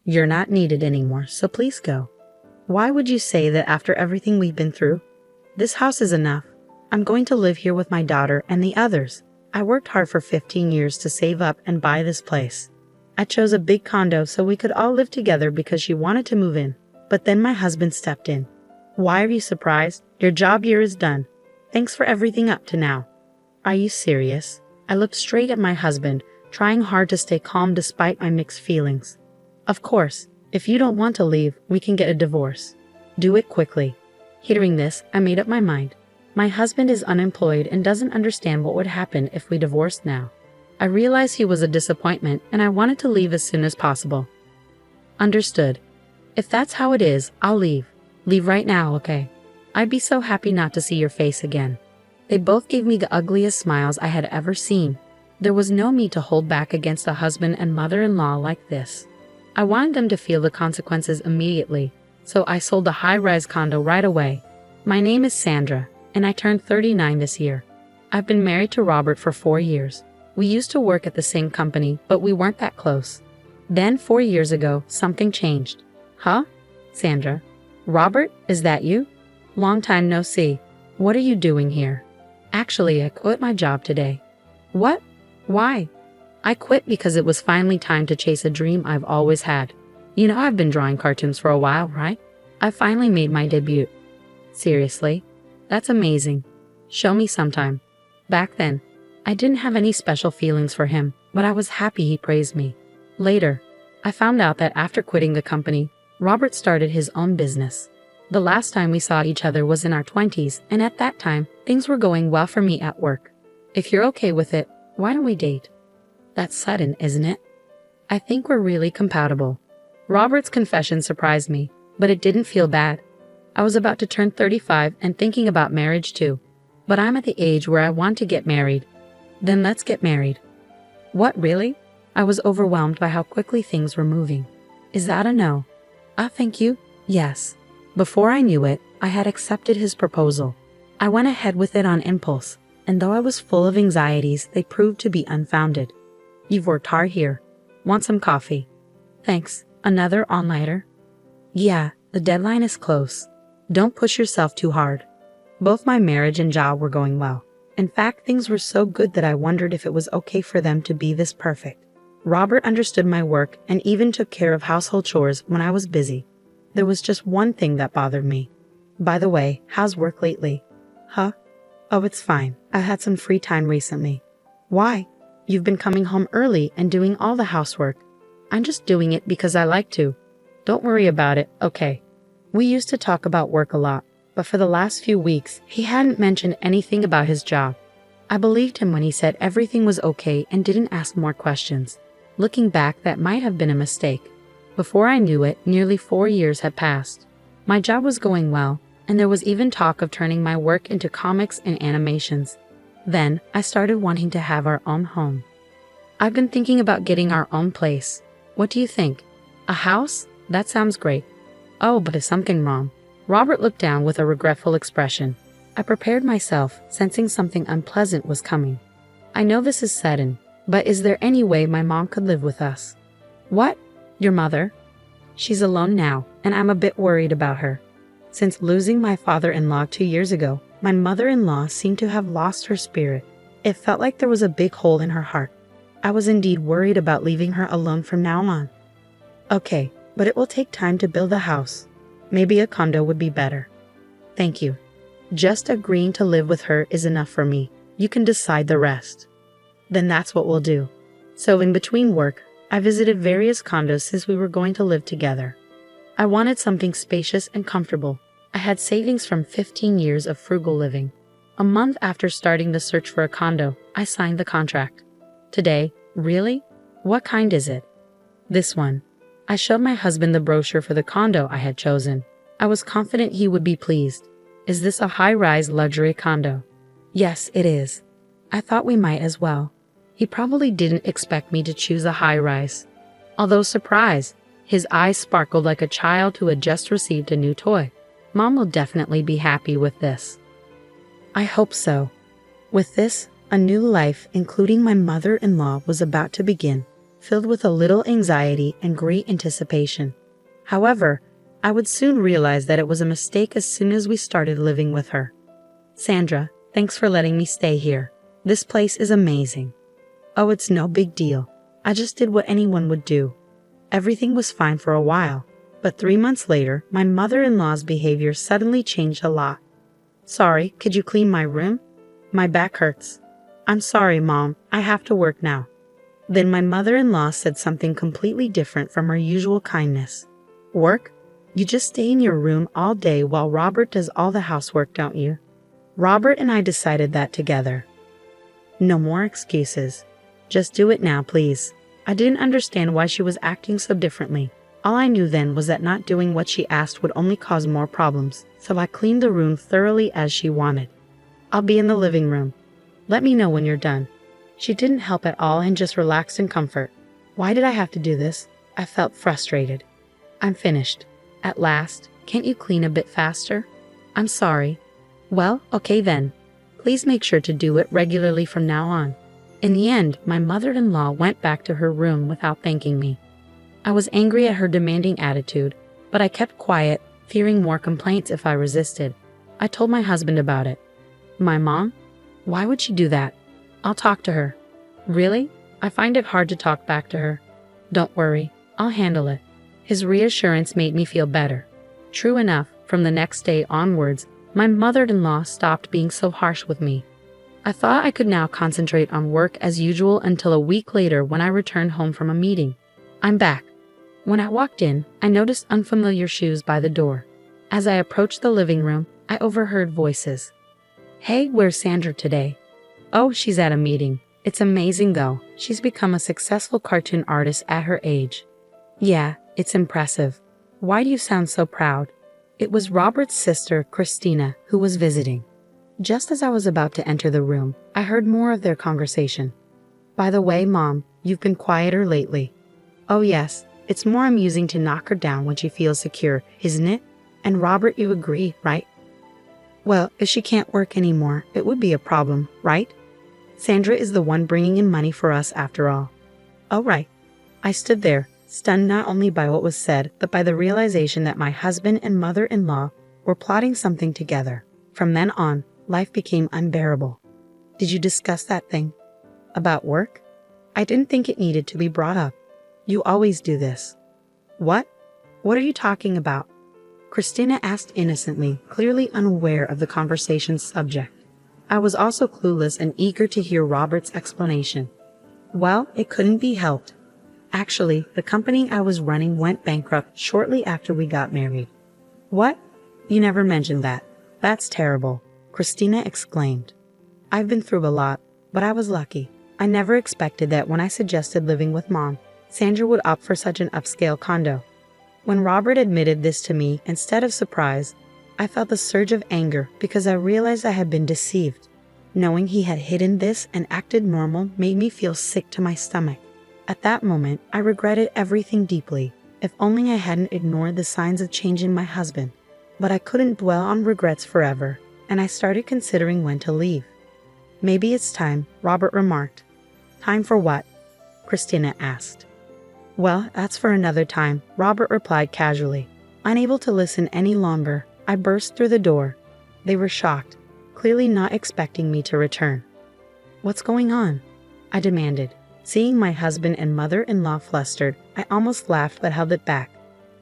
You're not needed anymore, so please go. Why would you say that after everything we've been through? This house is enough. I'm going to live here with my daughter and the others. I worked hard for 15 years to save up and buy this place. I chose a big condo so we could all live together because she wanted to move in. But then my husband stepped in. Why are you surprised? Your job here is done. Thanks for everything up to now. Are you serious? I looked straight at my husband, trying hard to stay calm despite my mixed feelings. Of course, if you don't want to leave, we can get a divorce. Do it quickly. Hearing this, I made up my mind. My husband is unemployed and doesn't understand what would happen if we divorced now. I realized he was a disappointment and I wanted to leave as soon as possible. Understood. If that's how it is, I'll leave. Leave right now, okay? I'd be so happy not to see your face again. They both gave me the ugliest smiles I had ever seen. There was no need to hold back against a husband and mother-in-law like this. I wanted them to feel the consequences immediately, so I sold the high-rise condo right away. My name is Sandra, and I turned 39 this year. I've been married to Robert for 4 years. We used to work at the same company, but we weren't that close. Then 4 years ago, something changed. Huh? Sandra? Robert, is that you? Long time no see. What are you doing here? Actually, I quit my job today. What? Why? I quit because it was finally time to chase a dream I've always had. You know I've been drawing cartoons for a while, right? I finally made my debut. Seriously? That's amazing. Show me sometime. Back then, I didn't have any special feelings for him, but I was happy he praised me. Later, I found out that after quitting the company, Robert started his own business. The last time we saw each other was in our 20s, and at that time, things were going well for me at work. If you're okay with it, why don't we date? That's sudden, isn't it? I think we're really compatible. Robert's confession surprised me, but it didn't feel bad. I was about to turn 35 and thinking about marriage too. But I'm at the age where I want to get married. Then let's get married. What, really? I was overwhelmed by how quickly things were moving. Is that a no? Thank you. Yes. Before I knew it, I had accepted his proposal. I went ahead with it on impulse, and though I was full of anxieties, they proved to be unfounded. You've worked hard here. Want some coffee? Thanks. Another all-nighter? Yeah, the deadline is close. Don't push yourself too hard. Both my marriage and job were going well. In fact, things were so good that I wondered if it was okay for them to be this perfect. Robert understood my work and even took care of household chores when I was busy. There was just one thing that bothered me. By the way, how's work lately? Huh? Oh, it's fine. I had some free time recently. Why? You've been coming home early and doing all the housework. I'm just doing it because I like to. Don't worry about it, okay? We used to talk about work a lot, but for the last few weeks, he hadn't mentioned anything about his job. I believed him when he said everything was okay and didn't ask more questions. Looking back, that might have been a mistake. Before I knew it, nearly 4 years had passed. My job was going well, and there was even talk of turning my work into comics and animations. Then, I started wanting to have our own home. I've been thinking about getting our own place. What do you think? A house? That sounds great. Oh, but is something wrong? Robert looked down with a regretful expression. I prepared myself, sensing something unpleasant was coming. I know this is sudden, but is there any way my mom could live with us? What? Your mother? She's alone now, and I'm a bit worried about her. Since losing my father-in-law 2 years ago, my mother-in-law seemed to have lost her spirit. It felt like there was a big hole in her heart. I was indeed worried about leaving her alone from now on. Okay, but it will take time to build a house. Maybe a condo would be better. Thank you. Just agreeing to live with her is enough for me. You can decide the rest. Then that's what we'll do. So in between work, I visited various condos since we were going to live together. I wanted something spacious and comfortable. I had savings from 15 years of frugal living. A month after starting the search for a condo, I signed the contract. Today, really? What kind is it? This one. I showed my husband the brochure for the condo I had chosen. I was confident he would be pleased. Is this a high-rise luxury condo? Yes, it is. I thought we might as well. He probably didn't expect me to choose a high-rise. Although surprised, his eyes sparkled like a child who had just received a new toy. Mom will definitely be happy with this. I hope so. With this, a new life, including my mother-in-law, was about to begin. filled with a little anxiety and great anticipation. However, I would soon realize that it was a mistake as soon as we started living with her. Sandra, thanks for letting me stay here. This place is amazing. Oh, it's no big deal. I just did what anyone would do. Everything was fine for a while, but 3 months later, my mother-in-law's behavior suddenly changed a lot. Sorry, could you clean my room? My back hurts. I'm sorry, Mom, I have to work now. Then my mother-in-law said something completely different from her usual kindness. Work? You just stay in your room all day while Robert does all the housework, don't you? Robert and I decided that together. No more excuses. Just do it now, please. I didn't understand why she was acting so differently. All I knew then was that not doing what she asked would only cause more problems, so I cleaned the room thoroughly as she wanted. I'll be in the living room. Let me know when you're done. She didn't help at all and just relaxed in comfort. Why did I have to do this? I felt frustrated. I'm finished. At last, can't you clean a bit faster? I'm sorry. Well, okay then. Please make sure to do it regularly from now on. In the end, my mother-in-law went back to her room without thanking me. I was angry at her demanding attitude, but I kept quiet, fearing more complaints if I resisted. I told my husband about it. My mom? Why would she do that? I'll talk to her. Really? I find it hard to talk back to her. Don't worry, I'll handle it. His reassurance made me feel better. True enough, from the next day onwards, my mother-in-law stopped being so harsh with me. I thought I could now concentrate on work as usual until a week later when I returned home from a meeting. I'm back. When I walked in, I noticed unfamiliar shoes by the door. As I approached the living room, I overheard voices. Hey, where's Sandra today? Oh, she's at a meeting. It's amazing though. She's become a successful cartoon artist at her age. Yeah, it's impressive. Why do you sound so proud? It was Robert's sister, Christina, who was visiting. Just as I was about to enter the room, I heard more of their conversation. By the way, Mom, you've been quieter lately. Oh yes, it's more amusing to knock her down when she feels secure, isn't it? And Robert, you agree, right? Well, if she can't work anymore, it would be a problem, right? Sandra is the one bringing in money for us after all. Oh right. I stood there, stunned not only by what was said, but by the realization that my husband and mother-in-law were plotting something together. From then on, life became unbearable. Did you discuss that thing? About work? I didn't think it needed to be brought up. You always do this. What? What are you talking about? Christina asked innocently, clearly unaware of the conversation's subject. I was also clueless and eager to hear Robert's explanation. Well, it couldn't be helped. Actually, the company I was running went bankrupt shortly after we got married. What? You never mentioned that. That's terrible, Christina exclaimed. I've been through a lot, but I was lucky. I never expected that when I suggested living with Mom, Sandra would opt for such an upscale condo. When Robert admitted this to me, instead of surprise, I felt a surge of anger because I realized I had been deceived. Knowing he had hidden this and acted normal made me feel sick to my stomach. At that moment, I regretted everything deeply. If only I hadn't ignored the signs of change in my husband. But I couldn't dwell on regrets forever, and I started considering when to leave. Maybe it's time, Robert remarked. Time for what? Christina asked. Well, that's for another time, Robert replied casually. Unable to listen any longer, I burst through the door. They were shocked, clearly not expecting me to return. What's going on? I demanded. Seeing my husband and mother-in-law flustered, I almost laughed but held it back.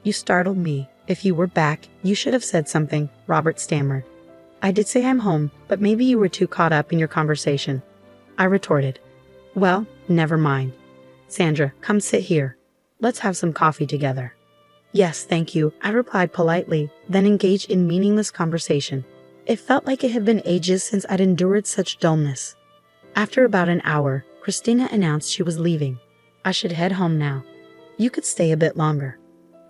You startled me. If you were back, you should have said something, Robert stammered. I did say I'm home, but maybe you were too caught up in your conversation. I retorted. Well, never mind. Sandra, come sit here. Let's have some coffee together. Yes, thank you, I replied politely, then engaged in meaningless conversation. It felt like it had been ages since I'd endured such dullness. After about an hour, Christina announced she was leaving. I should head home now. You could stay a bit longer.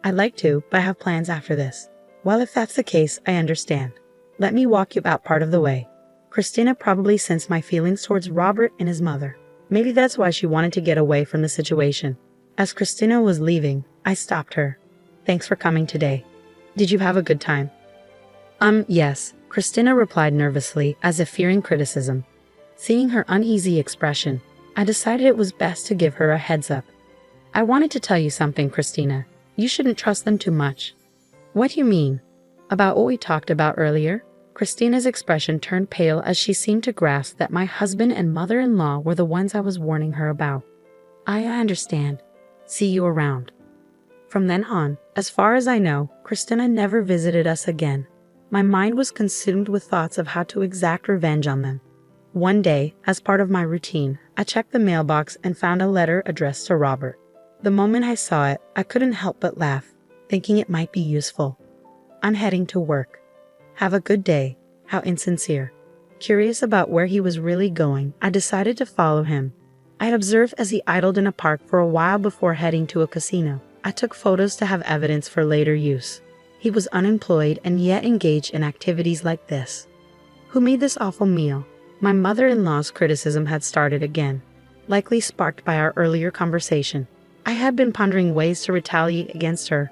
I'd like to, but I have plans after this. Well, if that's the case, I understand. Let me walk you out part of the way. Christina probably sensed my feelings towards Robert and his mother. Maybe that's why she wanted to get away from the situation. As Christina was leaving, I stopped her. Thanks for coming today. Did you have a good time? Yes, Christina replied nervously, as if fearing criticism. Seeing her uneasy expression, I decided it was best to give her a heads up. I wanted to tell you something, Christina. You shouldn't trust them too much. What do you mean? About what we talked about earlier? Christina's expression turned pale as she seemed to grasp that my husband and mother-in-law were the ones I was warning her about. I understand. See you around. From then on, as far as I know, Christina never visited us again. My mind was consumed with thoughts of how to exact revenge on them. One day, as part of my routine, I checked the mailbox and found a letter addressed to Robert. The moment I saw it, I couldn't help but laugh, thinking it might be useful. I'm heading to work. Have a good day. How insincere. Curious about where he was really going, I decided to follow him. I had observed as he idled in a park for a while before heading to a casino. I took photos to have evidence for later use. He was unemployed and yet engaged in activities like this. Who made this awful meal? My mother-in-law's criticism had started again, likely sparked by our earlier conversation. I had been pondering ways to retaliate against her.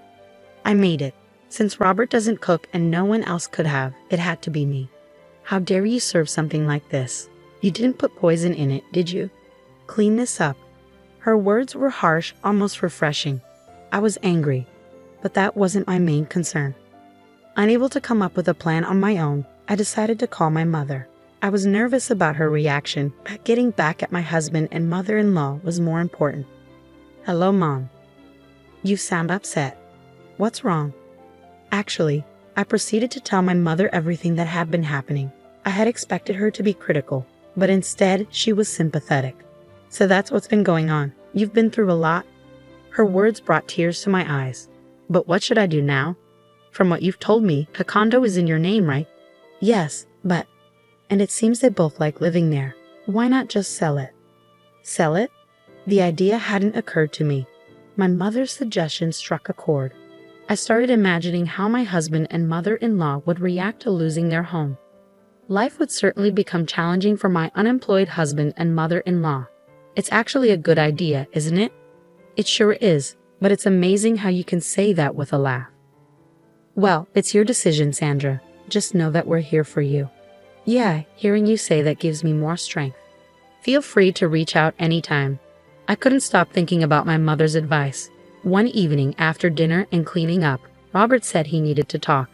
I made it. Since Robert doesn't cook and no one else could have, it had to be me. How dare you serve something like this? You didn't put poison in it, did you? Clean this up. Her words were harsh, almost refreshing. I was angry, but that wasn't my main concern. Unable to come up with a plan on my own, I decided to call my mother. I was nervous about her reaction, but getting back at my husband and mother-in-law was more important. Hello, Mom. You sound upset. What's wrong? Actually, I proceeded to tell my mother everything that had been happening. I had expected her to be critical, but instead she was sympathetic. So that's what's been going on. You've been through a lot. Her words brought tears to my eyes. But what should I do now? From what you've told me, the condo is in your name, right? Yes, but... And it seems they both like living there. Why not just sell it? Sell it? The idea hadn't occurred to me. My mother's suggestion struck a chord. I started imagining how my husband and mother-in-law would react to losing their home. Life would certainly become challenging for my unemployed husband and mother-in-law. It's actually a good idea, isn't it? It sure is, but it's amazing how you can say that with a laugh. Well, it's your decision, Sandra. Just know that we're here for you. Yeah, hearing you say that gives me more strength. Feel free to reach out anytime. I couldn't stop thinking about my mother's advice. One evening after dinner and cleaning up, Robert said he needed to talk.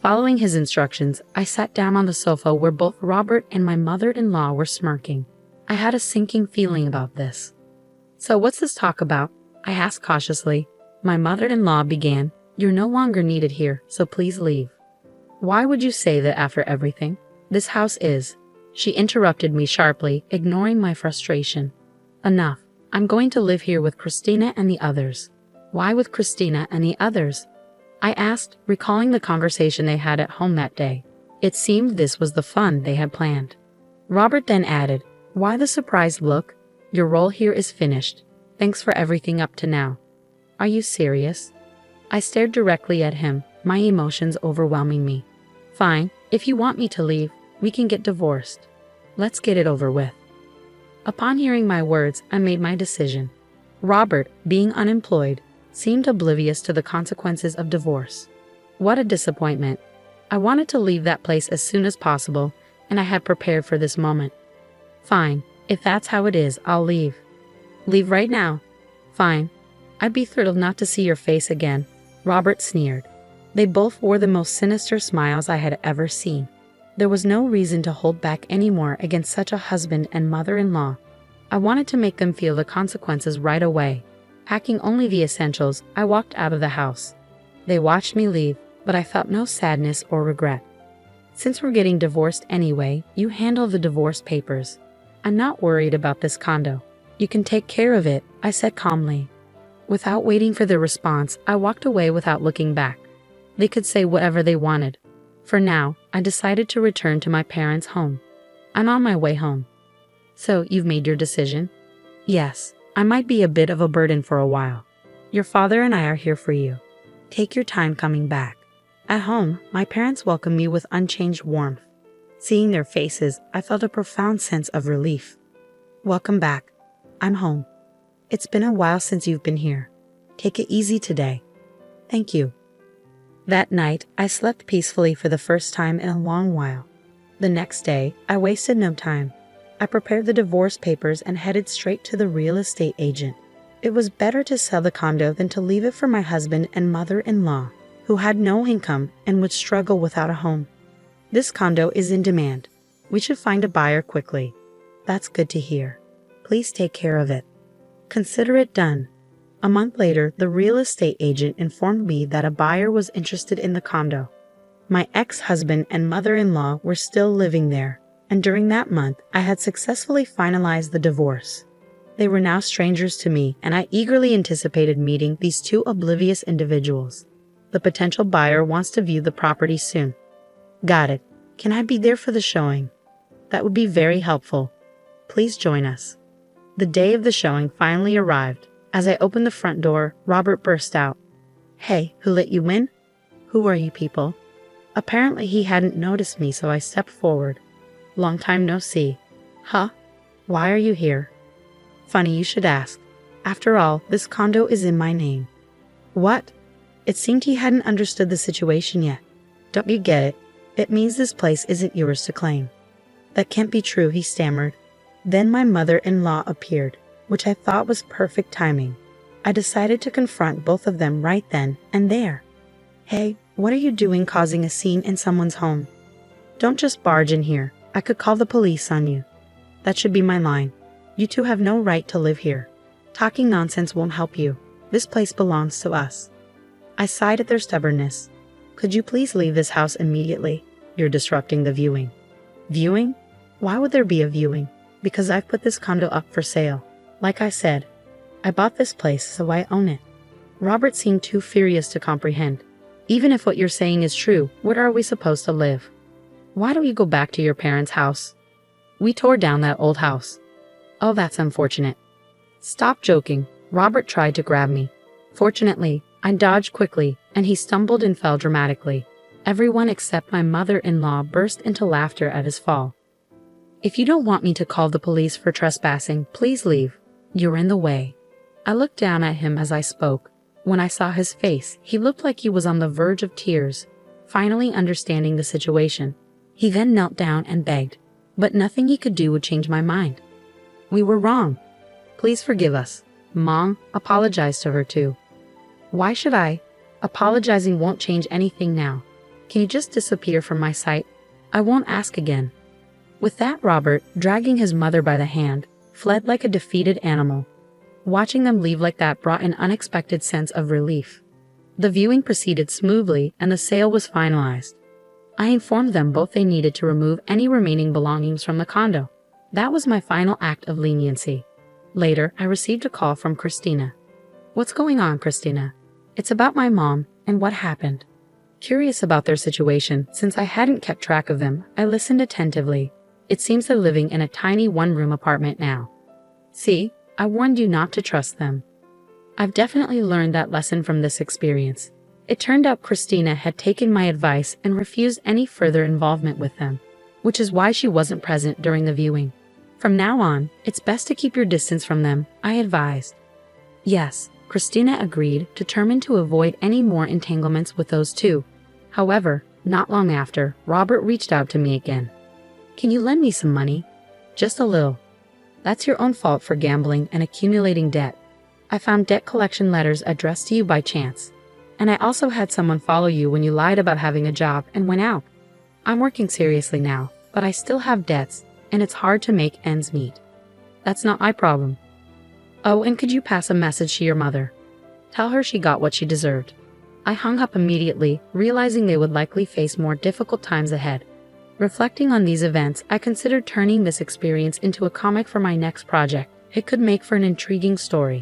Following his instructions, I sat down on the sofa where both Robert and my mother-in-law were smirking. I had a sinking feeling about this. So what's this talk about? I asked cautiously. My mother-in-law began, You're no longer needed here, so please leave. Why would you say that after everything? This house is. She interrupted me sharply, ignoring my frustration. Enough. I'm going to live here with Christina and the others. Why with Christina and the others? I asked, recalling the conversation they had at home that day. It seemed this was the fun they had planned. Robert then added, Why the surprised look? Your role here is finished. Thanks for everything up to now. Are you serious? I stared directly at him, my emotions overwhelming me. Fine, if you want me to leave, we can get divorced. Let's get it over with. Upon hearing my words, I made my decision. Robert, being unemployed, seemed oblivious to the consequences of divorce. What a disappointment. I wanted to leave that place as soon as possible, and I had prepared for this moment. Fine, if that's how it is, I'll leave. Leave right now. Fine. I'd be thrilled not to see your face again, Robert sneered. They both wore the most sinister smiles I had ever seen. There was no reason to hold back anymore against such a husband and mother-in-law. I wanted to make them feel the consequences right away. Packing only the essentials, I walked out of the house. They watched me leave, but I felt no sadness or regret. Since we're getting divorced anyway, you handle the divorce papers. I'm not worried about this condo. You can take care of it, I said calmly. Without waiting for their response, I walked away without looking back. They could say whatever they wanted. For now, I decided to return to my parents' home. I'm on my way home. So, you've made your decision? Yes, I might be a bit of a burden for a while. Your father and I are here for you. Take your time coming back. At home, my parents welcomed me with unchanged warmth. Seeing their faces, I felt a profound sense of relief. Welcome back. I'm home. It's been a while since you've been here. Take it easy today. Thank you. That night, I slept peacefully for the first time in a long while. The next day, I wasted no time. I prepared the divorce papers and headed straight to the real estate agent. It was better to sell the condo than to leave it for my husband and mother-in-law, who had no income and would struggle without a home. This condo is in demand. We should find a buyer quickly. That's good to hear. Please take care of it. Consider it done. A month later, the real estate agent informed me that a buyer was interested in the condo. My ex-husband and mother-in-law were still living there, and during that month, I had successfully finalized the divorce. They were now strangers to me, and I eagerly anticipated meeting these two oblivious individuals. The potential buyer wants to view the property soon. Got it. Can I be there for the showing? That would be very helpful. Please join us. The day of the showing finally arrived. As I opened the front door, Robert burst out. Hey, who let you in? Who are you people? Apparently he hadn't noticed me, so I stepped forward. Long time no see. Huh? Why are you here? Funny you should ask. After all, this condo is in my name. What? It seemed he hadn't understood the situation yet. Don't you get it? It means this place isn't yours to claim. That can't be true, he stammered. Then my mother-in-law appeared, which I thought was perfect timing. I decided to confront both of them right then and there. Hey, what are you doing causing a scene in someone's home? Don't just barge in here. I could call the police on you. That should be my line. You two have no right to live here. Talking nonsense won't help you. This place belongs to us. I sighed at their stubbornness. Could you please leave this house immediately? You're disrupting the viewing. Viewing? Why would there be a viewing? Because I've put this condo up for sale. Like I said, I bought this place, so I own it. Robert seemed too furious to comprehend. Even if what you're saying is true, where are we supposed to live? Why don't you go back to your parents' house? We tore down that old house. Oh, that's unfortunate. Stop joking. Robert tried to grab me. Fortunately, I dodged quickly, and he stumbled and fell dramatically. Everyone except my mother-in-law burst into laughter at his fall. If you don't want me to call the police for trespassing, please leave. You're in the way. I looked down at him as I spoke. When I saw his face, he looked like he was on the verge of tears, finally understanding the situation. He then knelt down and begged, but nothing he could do would change my mind. We were wrong. Please forgive us. Mom, apologize to her too. Why should I? Apologizing won't change anything now. Can you just disappear from my sight? I won't ask again. With that, Robert, dragging his mother by the hand, fled like a defeated animal. Watching them leave like that brought an unexpected sense of relief. The viewing proceeded smoothly and the sale was finalized. I informed them both they needed to remove any remaining belongings from the condo. That was my final act of leniency. Later, I received a call from Christina. What's going on, Christina? It's about my mom and what happened. Curious about their situation, since I hadn't kept track of them, I listened attentively. It seems they're living in a tiny one-room apartment now. See, I warned you not to trust them. I've definitely learned that lesson from this experience. It turned out Christina had taken my advice and refused any further involvement with them, which is why she wasn't present during the viewing. From now on, it's best to keep your distance from them, I advised. Yes, Christina agreed, determined to avoid any more entanglements with those two. However, not long after, Robert reached out to me again. Can you lend me some money? Just a little. That's your own fault for gambling and accumulating debt. I found debt collection letters addressed to you by chance. And I also had someone follow you when you lied about having a job and went out. I'm working seriously now, but I still have debts, and it's hard to make ends meet. That's not my problem. Oh, and could you pass a message to your mother? Tell her she got what she deserved. I hung up immediately, realizing they would likely face more difficult times ahead. Reflecting on these events, I considered turning this experience into a comic for my next project. It could make for an intriguing story.